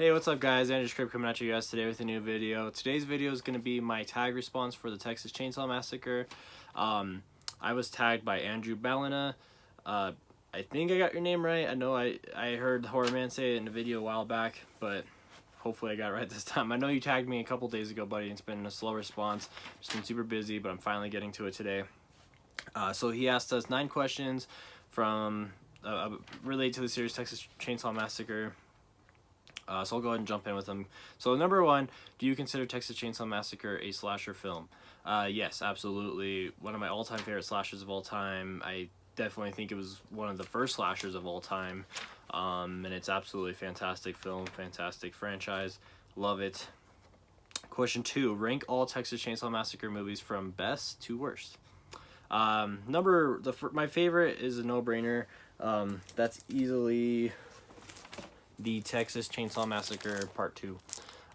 Hey, what's up guys? Andrew Script coming at you guys today with a new video. Today's video is going to be my tag response for the Texas Chainsaw Massacre. I was tagged by Andrew Ballina. I think I got your name right. I know I heard Horror Man say it in a video a while back, but hopefully I got it right this time. I know you tagged me a couple days ago, buddy. It's been a slow response. Just been super busy, but I'm finally getting to it today. So he asked us 9 questions from related to the series Texas Chainsaw Massacre. So I'll go ahead and jump in with them. So number 1, do you consider Texas Chainsaw Massacre a slasher film? Yes, absolutely. One of my all-time favorite slashers of all time. I definitely think it was one of the first slashers of all time. And it's absolutely fantastic film, fantastic franchise. Love it. Question 2, rank all Texas Chainsaw Massacre movies from best to worst. My favorite is a no-brainer. That's easily the Texas Chainsaw Massacre Part 2.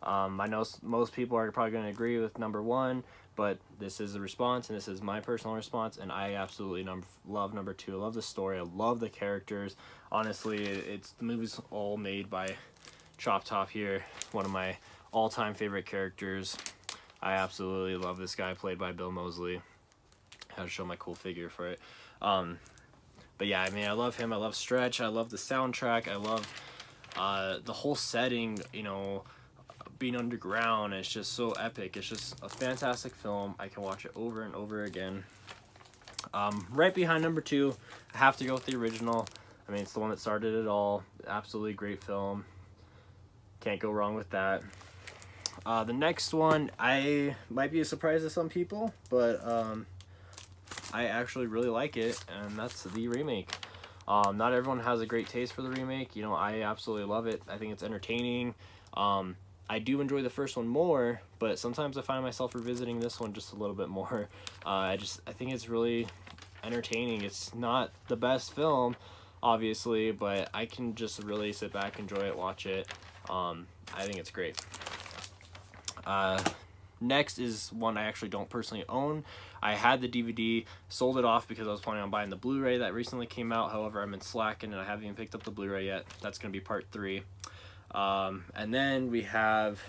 I know most people are probably going to agree with number 1, but this is the response, and this is my personal response, and I absolutely love number 2. I love the story. I love the characters. Honestly, the movie's all made by Chop Top here, one of my all-time favorite characters. I absolutely love this guy, played by Bill Moseley. I had to show my cool figure for it. But yeah, I mean, I love him. I love Stretch. I love the soundtrack. I love the whole setting, you know, being underground. It's just so epic. It's just a fantastic film. I can watch it over and over again. Right behind number 2, I have to go with the original. I mean, it's the one that started it all. Absolutely great film. Can't go wrong with that. The next one, I might be a surprise to some people, but I actually really like it, and that's the remake. Not everyone has a great taste for the remake. You know, I absolutely love it. I think it's entertaining. I do enjoy the first one more, but sometimes I find myself revisiting this one just a little bit more. I think it's really entertaining. It's not the best film, obviously, but I can just really sit back, enjoy it, watch it. I think it's great. Next is one I actually don't personally own. I had the DVD, sold it off because I was planning on buying the Blu-ray that recently came out. However, I'm in slacking and I haven't even picked up the Blu-ray yet. That's going to be part 3. And then we have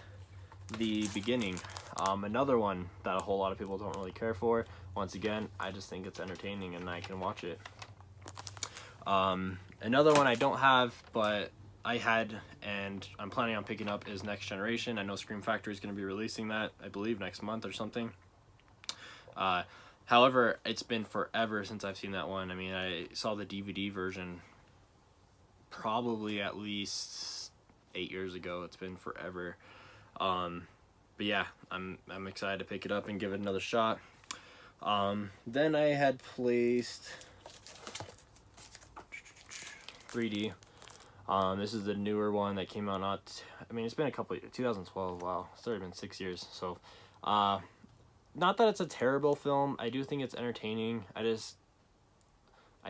The Beginning. Another one that a whole lot of people don't really care for. Once again, I just think it's entertaining and I can watch it. Another one I don't have, but I had and I'm planning on picking up is Next Generation. I know Scream Factory is going to be releasing that, I believe, next month or something. However, it's been forever since I've seen that one. I mean, I saw the DVD version probably at least 8 years ago. It's been forever. But yeah, I'm excited to pick it up and give it another shot. Then I had placed 3D. This is the newer one that came out I mean, it's been a couple years, 2012, wow, it's already been 6 years, so, not that it's a terrible film. I do think it's entertaining. I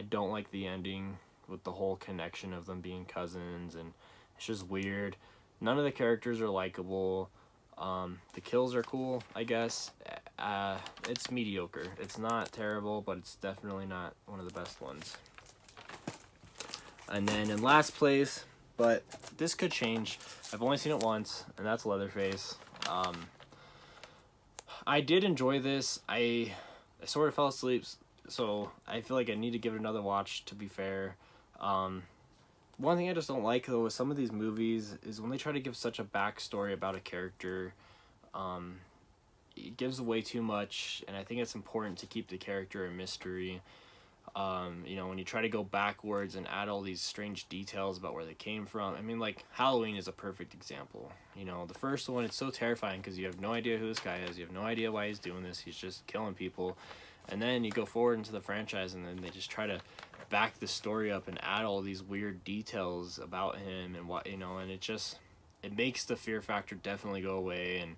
don't like the ending with the whole connection of them being cousins, and it's just weird. None of the characters are likable. The kills are cool, I guess. It's mediocre. It's not terrible, but it's definitely not one of the best ones. And then in last place, but this could change. I've only seen it once, and that's Leatherface. I did enjoy this. I sort of fell asleep, so I feel like I need to give it another watch, to be fair. One thing I just don't like, though, with some of these movies is when they try to give such a backstory about a character, it gives away too much, and I think it's important to keep the character a mystery. You know, when you try to go backwards and add all these strange details about where they came from. I mean, like, Halloween is a perfect example. You know, the first one, it's so terrifying because you have no idea who this guy is. You have no idea why he's doing this. He's just killing people. And then you go forward into the franchise, and then they just try to back the story up and add all these weird details about him and what, you know, and it makes the fear factor definitely go away. And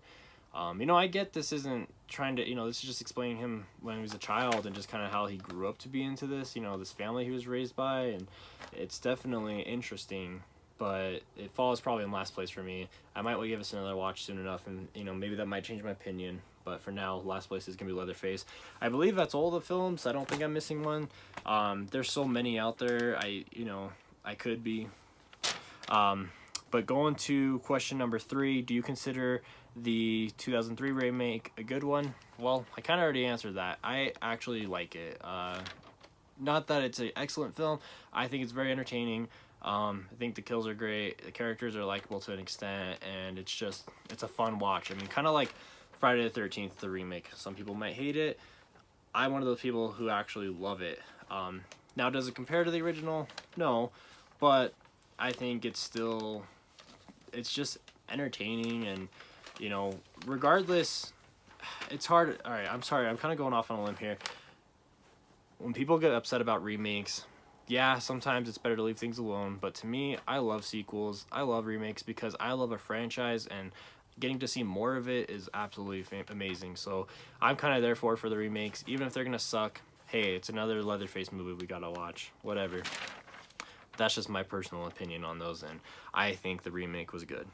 you know, I get this isn't trying to, you know, this is just explaining him when he was a child and just kind of how he grew up to be into this, you know, this family he was raised by, and it's definitely interesting, but it falls probably in last place for me. I might give us another watch soon enough, and, you know, maybe that might change my opinion, but for now, last place is going to be Leatherface. I believe that's all the films. I don't think I'm missing one. There's so many out there. I could be. But going to question number 3, do you consider the 2003 remake a good one? Well, I kind of already answered that. I actually like it. Not that it's an excellent film. I think it's very entertaining. I think the kills are great. The characters are likable to an extent, and it's a fun watch. I mean, kind of like Friday the 13th, the remake. Some people might hate it. I'm one of those people who actually love it. Now, does it compare to the original? No, but I think it's just entertaining, and you know, regardless, it's hard. All right, I'm sorry, I'm kind of going off on a limb here. When people get upset about remakes, yeah, sometimes it's better to leave things alone, but to me, I love sequels, I love remakes, because I love a franchise, and getting to see more of it is absolutely amazing. So I'm kind of there for the remakes, even if they're gonna suck. Hey, it's another Leatherface movie we gotta watch, whatever. That's just my personal opinion on those, and I think the remake was good.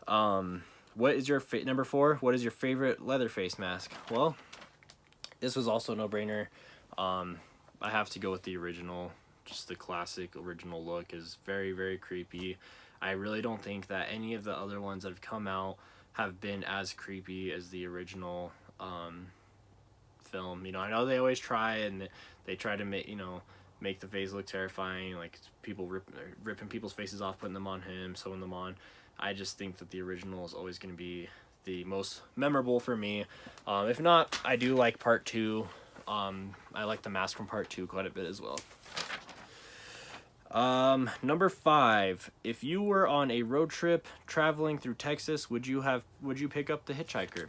What is your number 4? What is your favorite Leatherface mask? Well, this was also a no-brainer. I have to go with the original. Just the classic original look is very, very creepy. I really don't think that any of the other ones that have come out have been as creepy as the original film. You know, I know they always try, and they try to make the face look terrifying, like people ripping people's faces off, putting them on him, sewing them on. I just think that the original is always going to be the most memorable for me. If not, I do like part 2. I like the mask from part 2 quite a bit as well. Number 5, if you were on a road trip traveling through Texas, would you pick up the hitchhiker?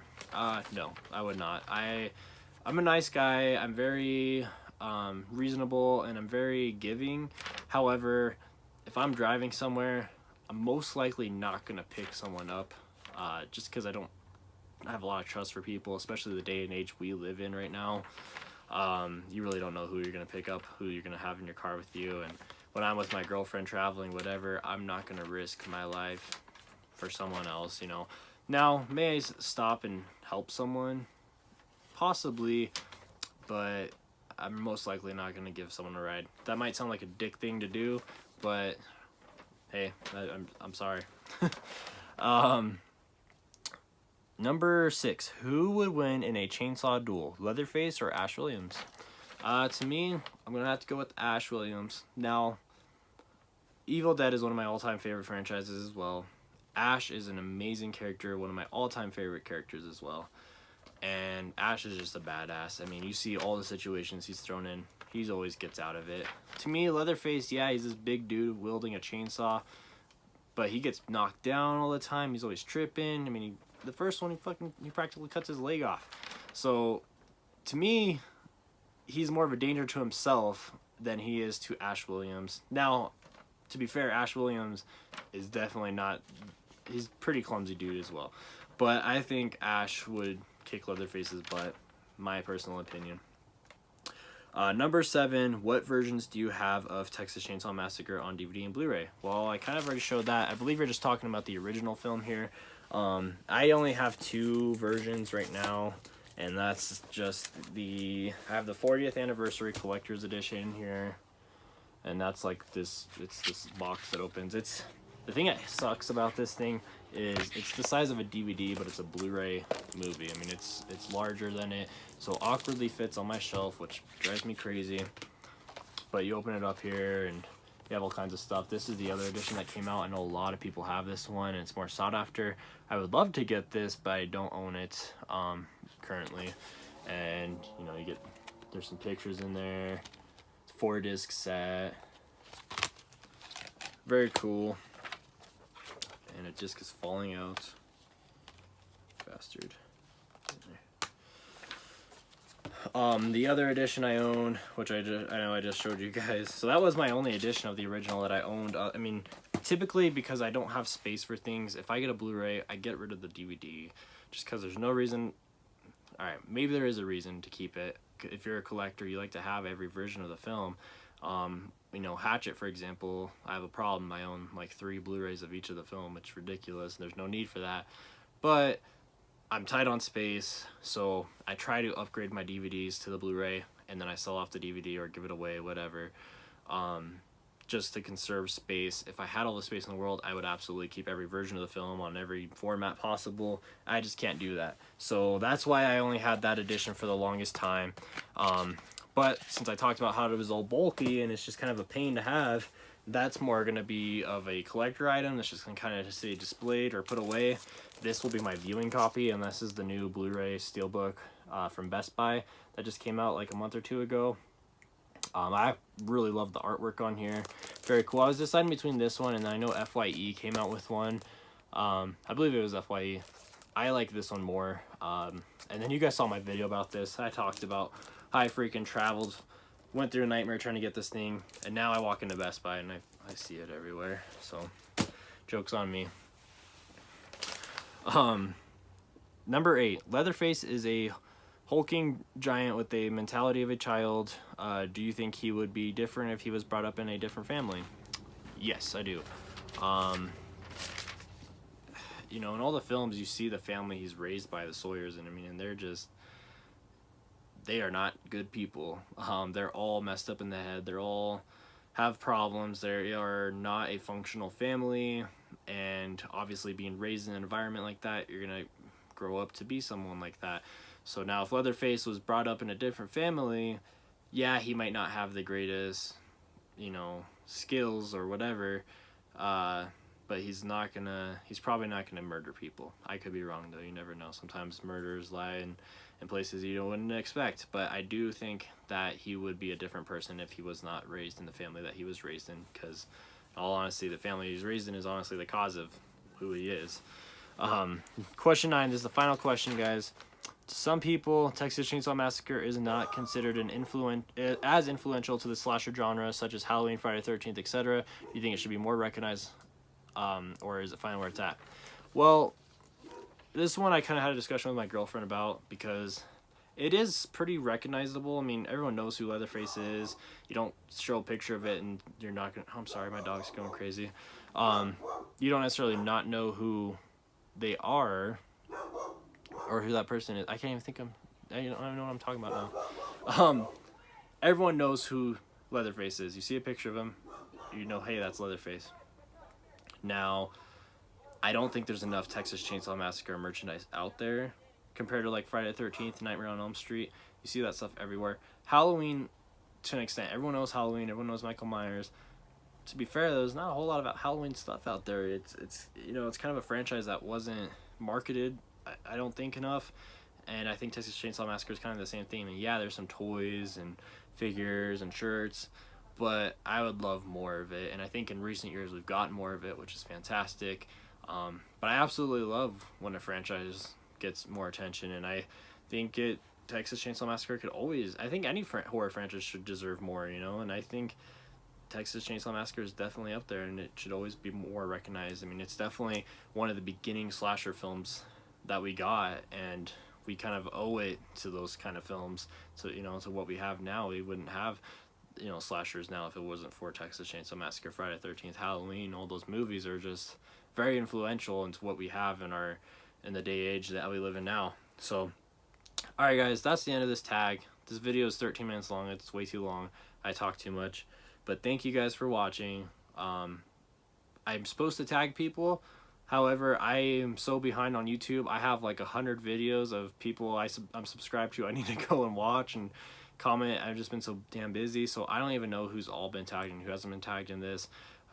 No, I would not. I'm a nice guy. I'm very reasonable, and I'm very giving. However, if I'm driving somewhere, I'm most likely not gonna pick someone up, just because I don't have a lot of trust for people, especially the day and age we live in right now. You really don't know who you're gonna pick up, who you're gonna have in your car with you, and when I'm with my girlfriend traveling, whatever, I'm not gonna risk my life for someone else, you know. Now, may I stop and help someone? Possibly, but I'm most likely not gonna give someone a ride. That might sound like a dick thing to do, but hey, I'm sorry. Number 6, who would win in a chainsaw duel, Leatherface or Ash Williams? To me, I'm gonna have to go with Ash Williams. Now, Evil Dead is one of my all-time favorite franchises as well. Ash is an amazing character, one of my all-time favorite characters as well. And Ash is just a badass. I mean, you see all the situations he's thrown in, he always gets out of it. To me, Leatherface, yeah, he's this big dude wielding a chainsaw, but he gets knocked down all the time. He's always tripping. I mean, the first one, he practically cuts his leg off. So, to me, he's more of a danger to himself than he is to Ash Williams. Now, to be fair, Ash Williams is definitely not... He's a pretty clumsy dude as well. But I think Ash would kick Leatherface's butt, my personal opinion. Number 7, what versions do you have of Texas Chainsaw Massacre on DVD and Blu-ray? Well, I kind of already showed that. I believe you're just talking about the original film here. I only have 2 versions right now, and that's just I have the 40th anniversary collector's edition here, and that's like this, it's this box that opens. The thing that sucks about this thing is it's the size of a DVD, but it's a Blu-ray movie. I mean, it's larger than it, so awkwardly fits on my shelf, which drives me crazy. But you open it up here, and you have all kinds of stuff. This is the other edition that came out. I know a lot of people have this one, and it's more sought after. I would love to get this, but I don't own it currently. And you know, there's some pictures in there. It's a 4-disc set. Very cool. And a disc is falling out. Bastard. The other edition I own, which I know I just showed you guys. So that was my only edition of the original that I owned. I mean, typically because I don't have space for things, if I get a Blu-ray, I get rid of the DVD, just because there's no reason. All right, maybe there is a reason to keep it. If you're a collector, you like to have every version of the film. You know, Hatchet, for example, I have a problem. I own like 3 Blu-rays of each of the film. It's ridiculous. There's no need for that. But I'm tight on space, so I try to upgrade my DVDs to the Blu-ray, and then I sell off the DVD or give it away, whatever. just to conserve space. If I had all the space in the world, I would absolutely keep every version of the film on every format possible. I just can't do that. So that's why I only had that edition for the longest time. But since I talked about how it was all bulky and it's just kind of a pain to have, that's more going to be of a collector item that's just going to kind of stay displayed or put away. This will be my viewing copy, and this is the new Blu-ray Steelbook from Best Buy that just came out like a month or two ago. I really love the artwork on here. Very cool. I was deciding between this one, and I know FYE came out with one. I believe it was FYE. I like this one more. And then you guys saw my video about this. I talked about how I freaking traveled, went through a nightmare trying to get this thing, and now I walk into Best Buy and I see it everywhere. So, joke's on me. Number 8. Leatherface is a hulking giant with a mentality of a child. Do you think he would be different if he was brought up in a different family? Yes, I do. You know, in all the films, you see the family he's raised by, the Sawyers, and I mean, and they are not good people. They're all messed up in the head. They're all have problems. They are not a functional family, and obviously being raised in an environment like that, you're gonna grow up to be someone like that. So now if Leatherface was brought up in a different family, yeah, he might not have the greatest, you know, skills or whatever, but he's probably not gonna murder people. I could be wrong though, you never know. Sometimes murderers lie in places you wouldn't expect, but I do think that he would be a different person if he was not raised in the family that he was raised in, because in all honesty, the family he's raised in is honestly the cause of who he is. Question 9, this is the final question, guys. To some people, Texas Chainsaw Massacre is not considered as influential to the slasher genre, such as Halloween, Friday the 13th, etc. Do you think it should be more recognized, or is it fine where it's at? Well, this one I kind of had a discussion with my girlfriend about, because it is pretty recognizable. I mean, everyone knows who Leatherface is. You don't show a picture of it and you're not gonna... I'm sorry, my dog's going crazy. You don't necessarily not know who they are or who that person is. I can't even think I don't know what I'm talking about now. Everyone knows who Leatherface is. You see a picture of him, you know, hey, that's Leatherface. Now, I don't think there's enough Texas Chainsaw Massacre merchandise out there compared to like Friday the 13th, Nightmare on Elm Street. You see that stuff everywhere. Halloween, to an extent, everyone knows Halloween, everyone knows Michael Myers. To be fair, there's not a whole lot about Halloween stuff out there. It's you know, it's kind of a franchise that wasn't marketed, I don't think, enough. And I think Texas Chainsaw Massacre is kind of the same thing. And yeah, there's some toys and figures and shirts, but I would love more of it. And I think in recent years we've gotten more of it, which is fantastic. But I absolutely love when a franchise gets more attention, and I think Texas Chainsaw Massacre could always... I think any horror franchise should deserve more, you know, and I think Texas Chainsaw Massacre is definitely up there, and it should always be more recognized. I mean, it's definitely one of the beginning slasher films that we got, and we kind of owe it to those kind of films. So, you know, to what we have now, we wouldn't have, you know, slashers now if it wasn't for Texas Chainsaw Massacre, Friday the 13th, Halloween. All those movies are just very influential into what we have in the day age that we live in now. So, alright guys, that's the end of this tag. This video is 13 minutes long. It's way too long. I talk too much. But thank you guys for watching. I'm supposed to tag people. However, I am so behind on YouTube. I have like 100 videos of people I'm subscribed to. I need to go and watch and comment. I've just been so damn busy. So I don't even know who's all been tagged and who hasn't been tagged in this.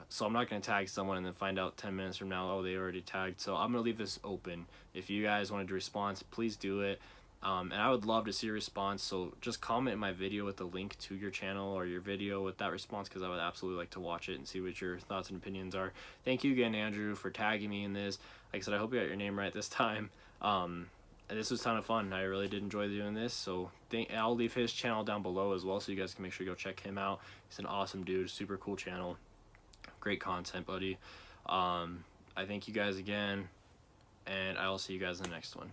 So I'm not going to tag someone and then find out 10 minutes from now, oh, they already tagged. So I'm going to leave this open. If you guys wanted to respond, please do it. And I would love to see a response. So just comment in my video with the link to your channel or your video with that response, because I would absolutely like to watch it and see what your thoughts and opinions are. Thank you again, Andrew, for tagging me in this. Like I said, I hope you got your name right this time. This was a ton of fun. I really did enjoy doing this. So I'll leave his channel down below as well, so you guys can make sure you go check him out. He's an awesome dude, super cool channel. Great content, buddy. I thank you guys again, and I'll see you guys in the next one.